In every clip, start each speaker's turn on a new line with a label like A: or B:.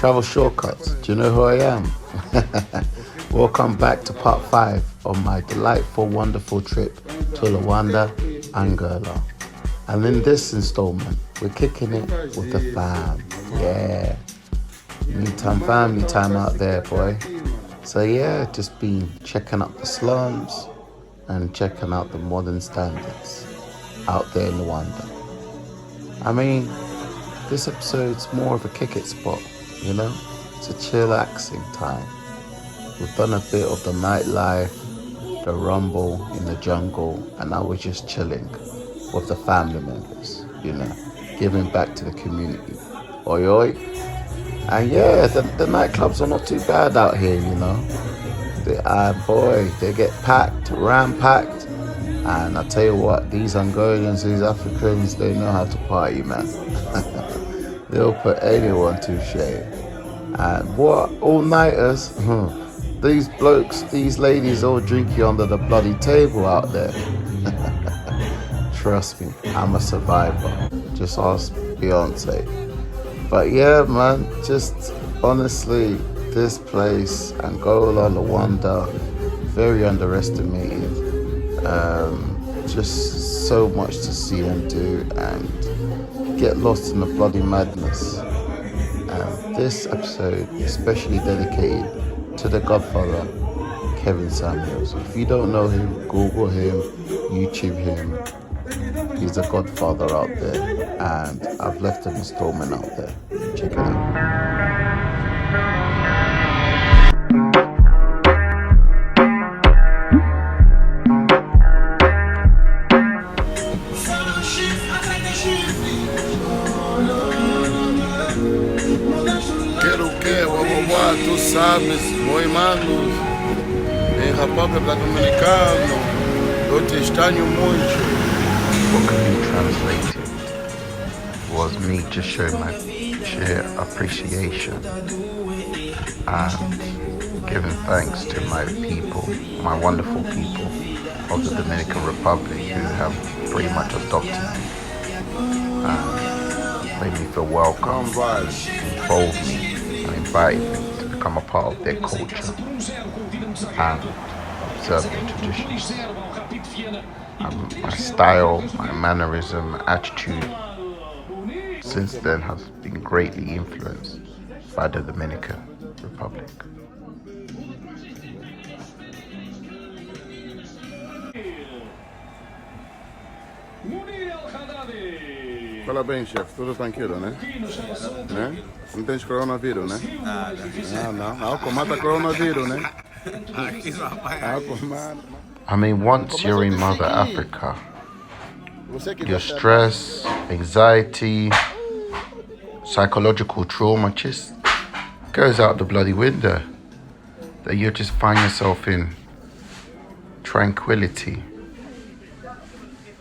A: Travel shortcuts. Do you know who I am? Welcome back to part 5 of my delightful, wonderful trip to Luanda Angola. And in this installment, we're kicking it with the fam. Yeah. Me time, family time out there, boy. So yeah, just been checking out the slums and checking out the modern standards out there in Luanda. I mean, this episode's more of a kick it spot, you know? It's a chillaxing time. We've done a bit of the nightlife, the rumble in the jungle, and now we're just chilling with the family members, you know, giving back to the community. Oi, oi. And yeah, the nightclubs are not too bad out here, you know. They get packed, ram-packed. And I tell you what, these Angolans, these Africans, they know how to party, man. They'll put anyone to shame. And what, all-nighters, these blokes, these ladies all drinking under the bloody table out there. Trust me, I'm a survivor. Just ask Beyonce. But yeah, man, just honestly, this place, Angola, Luanda, very underestimated. Just so much to see and do and get lost in the bloody madness. This episode is especially dedicated to the Godfather, Kevin Samuels. If you don't know him, Google him, YouTube him. He's a godfather out there, and I've left an installment out there. Check it out.
B: Tu sabes, meus irmãos, em República Dominicana, eu te extraño muito.
A: What could be translated was me just showing my sheer appreciation and giving thanks to my people, my wonderful people of the Dominican Republic who have pretty much adopted me and made me feel welcome, involved me and invited me to become a part of their culture and observe their traditions. My style, my mannerism, my attitude since then has been greatly influenced by the Dominican Republic.
B: Fala bem, chefe, tudo tranquilo, né? Não tens coronavírus, né? Não. Álcool mata coronavírus, né? Álcool mata.
A: I mean, once you're in Mother Africa, your stress, anxiety, psychological trauma just goes out the bloody window. That you just find yourself in tranquility.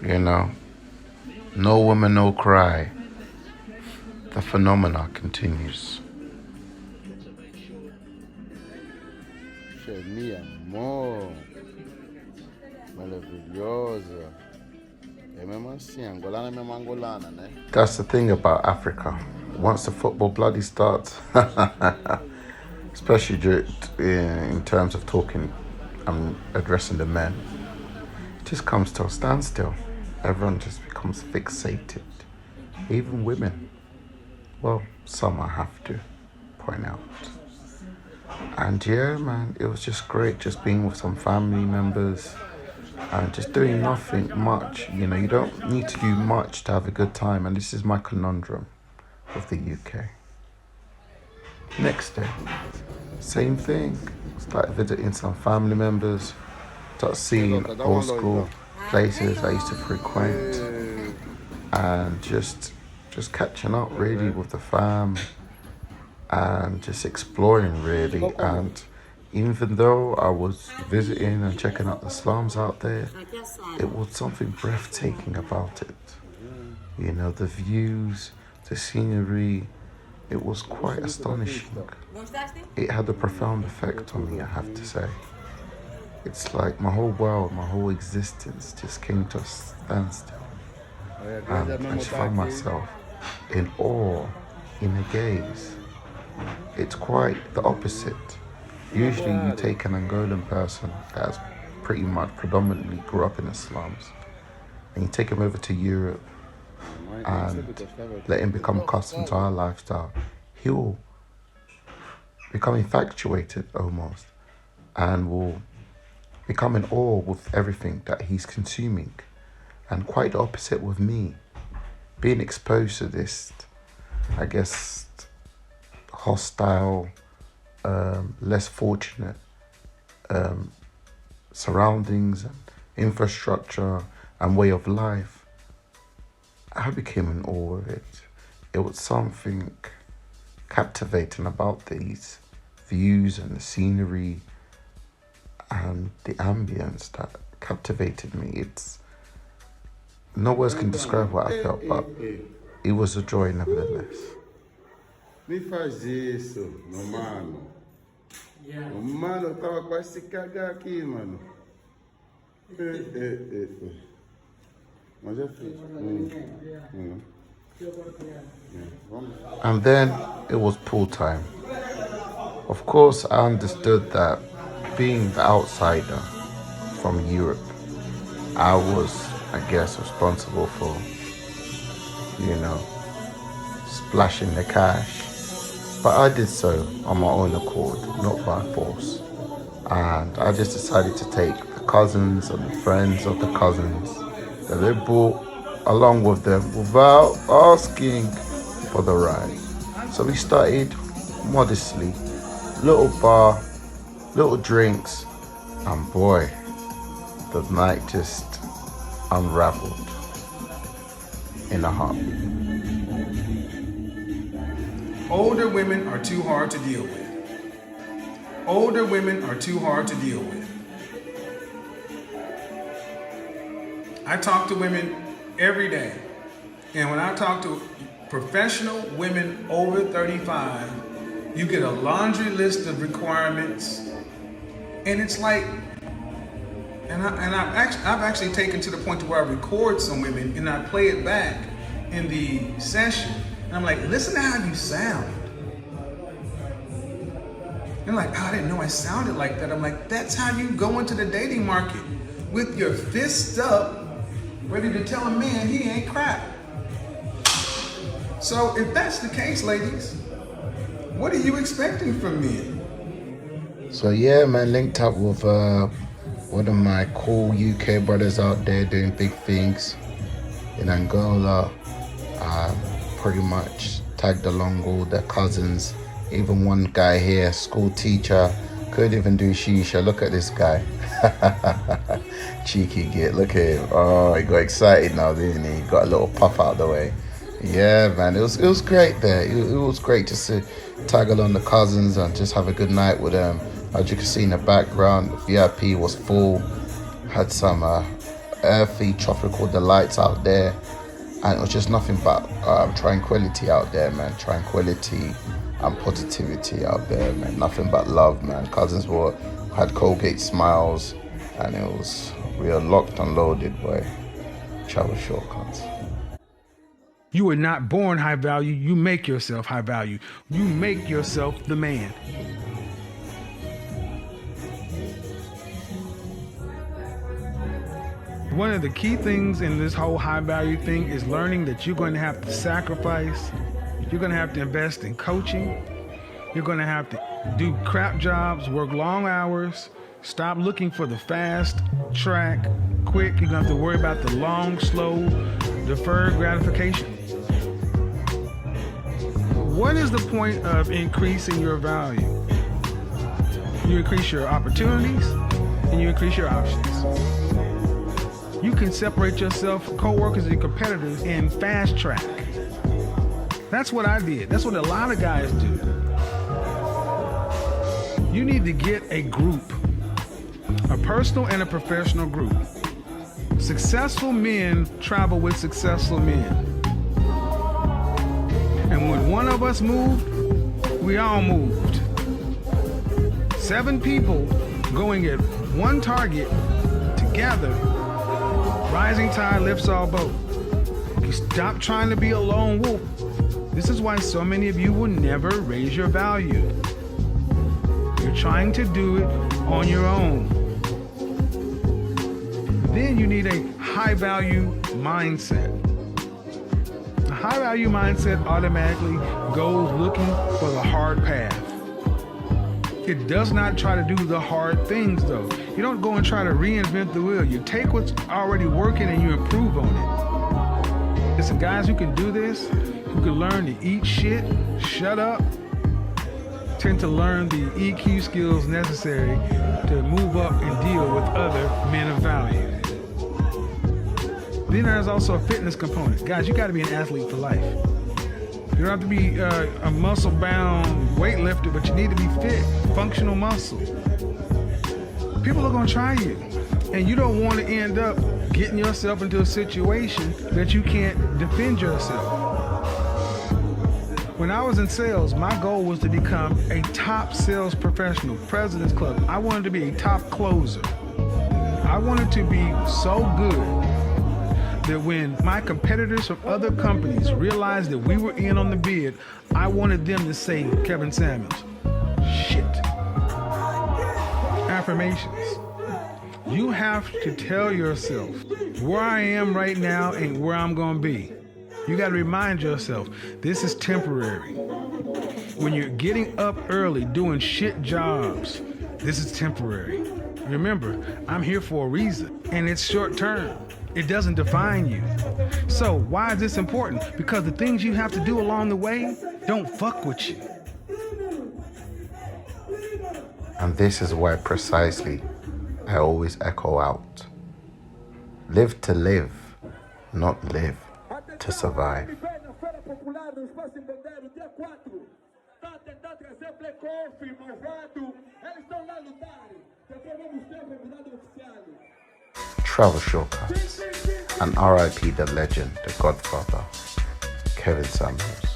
A: You know, no woman, no cry. The phenomena continues.
B: Mi amor. Maravilhosa. É mesmo assim, angolana é mesmo angolana, né?
A: That's the thing about Africa. Once the football bloody starts, especially in terms of talking, I'm addressing the men, it just comes to a standstill. Everyone just becomes fixated. Even women. Well, some I have to point out. And yeah, man, it was just great just being with some family members and just doing nothing much. You know, you don't need to do much to have a good time, and this is my conundrum of the UK. Next day, same thing. Started visiting some family members, start seeing old school places I used to frequent, and just catching up really with the fam and just exploring really. And even though I was visiting and checking out the slums out there, it was something breathtaking about it. You know, the views, the scenery, it was quite astonishing. It had a profound effect on me, I have to say. It's like my whole world, my whole existence just came to a standstill. And I just found myself in awe, in a gaze, it's quite the opposite. Usually you take an Angolan person that's pretty much predominantly grew up in the slums and you take him over to Europe and let him become accustomed to our lifestyle. He'll become infatuated almost and will become in awe with everything that he's consuming. And quite the opposite with me. Being exposed to this, I guess, hostile, less fortunate surroundings and infrastructure and way of life, I became in awe of it. It was something captivating about these views and the scenery and the ambience that captivated me. It's no words can describe what I felt, but it was a joy nevertheless.
B: Me faz isso, meu mano. O mano tava quase se cagar aqui, mano. Mas já fiz.
A: And then it was pool time. Of course, I understood that being the outsider from Europe, I was, I guess, responsible for, splashing the cash. But I did so on my own accord, not by force. And I just decided to take the cousins and the friends of the cousins that they brought along with them without asking for the ride. So we started modestly, little bar, little drinks, and boy, the night just unraveled in a heartbeat.
C: Older women are too hard to deal with. Older women are too hard to deal with. I talk to women every day. And when I talk to professional women over 35, you get a laundry list of requirements. And it's like, I've actually taken to the point to where I record some women and I play it back in the session. And I'm like, listen to how you sound. And like, oh, I didn't know I sounded like that. I'm like, that's how you go into the dating market, with your fists up, ready to tell a man he ain't crap. So if that's the case, ladies, what are you expecting from men?
A: So yeah, man, linked up with one of my cool UK brothers out there doing big things in Angola. Pretty much tagged along all their cousins. Even one guy here, school teacher, couldn't even do shisha. Look at this guy. Cheeky git, look at him. Oh, he got excited now, didn't he? He got a little puff out of the way. Yeah, man, it was great there. It was great just to tag along the cousins and just have a good night with them. As you can see in the background, the VIP was full. Had some earthy tropical delights out there. And it was just nothing but tranquility out there, man. Tranquility and positivity out there, man. Nothing but love, man. Cousins had Colgate smiles, and it was real locked and loaded, boy. Travel shortcuts.
C: You are not born high value. You make yourself high value. You make yourself the man. One of the key things in this whole high value thing is learning that you're going to have to sacrifice. You're going to have to invest in coaching. You're going to have to do crap jobs, work long hours, stop looking for the fast track, quick. You're going to have to worry about the long, slow, deferred gratification. What is the point of increasing your value? You increase your opportunities and you increase your options. You can separate yourself from coworkers and competitors in fast track. That's what I did. That's what a lot of guys do. You need to get a group, a personal and a professional group. Successful men travel with successful men. And when one of us moved, we all moved. 7 people going at one target together. Rising tide lifts all boats. You stop trying to be a lone wolf This is why so many of you will never raise your value. You're trying to do it on your own. Then you need a high value mindset. A high value mindset automatically goes looking for the hard path. It does not try to do the hard things though. You don't go and try to reinvent the wheel. You take what's already working and you improve on it. Listen, guys who can do this, who can learn to eat shit, shut up, tend to learn the EQ skills necessary to move up and deal with other men of value. Then there's also a fitness component. Guys, you got to be an athlete for life. You don't have to be a muscle-bound weightlifter, but you need to be fit, functional muscle. People are going to try you, and you don't want to end up getting yourself into a situation that you can't defend yourself. When I was in sales, my goal was to become a top sales professional, President's Club. I wanted to be a top closer. I wanted to be so good that when my competitors from other companies realized that we were in on the bid, I wanted them to say, Kevin Samuels, shit. Affirmations. You have to tell yourself where I am right now and where I'm going to be. You got to remind yourself, this is temporary. When you're getting up early doing shit jobs, this is temporary. Remember, I'm here for a reason, and it's short term. It doesn't define you. So why is this important? Because the things you have to do along the way don't fuck with you.
A: And this is why precisely I always echo out. Live to live, not live to survive. Travel shortcuts, and RIP the legend, the Godfather, Kevin Samuels.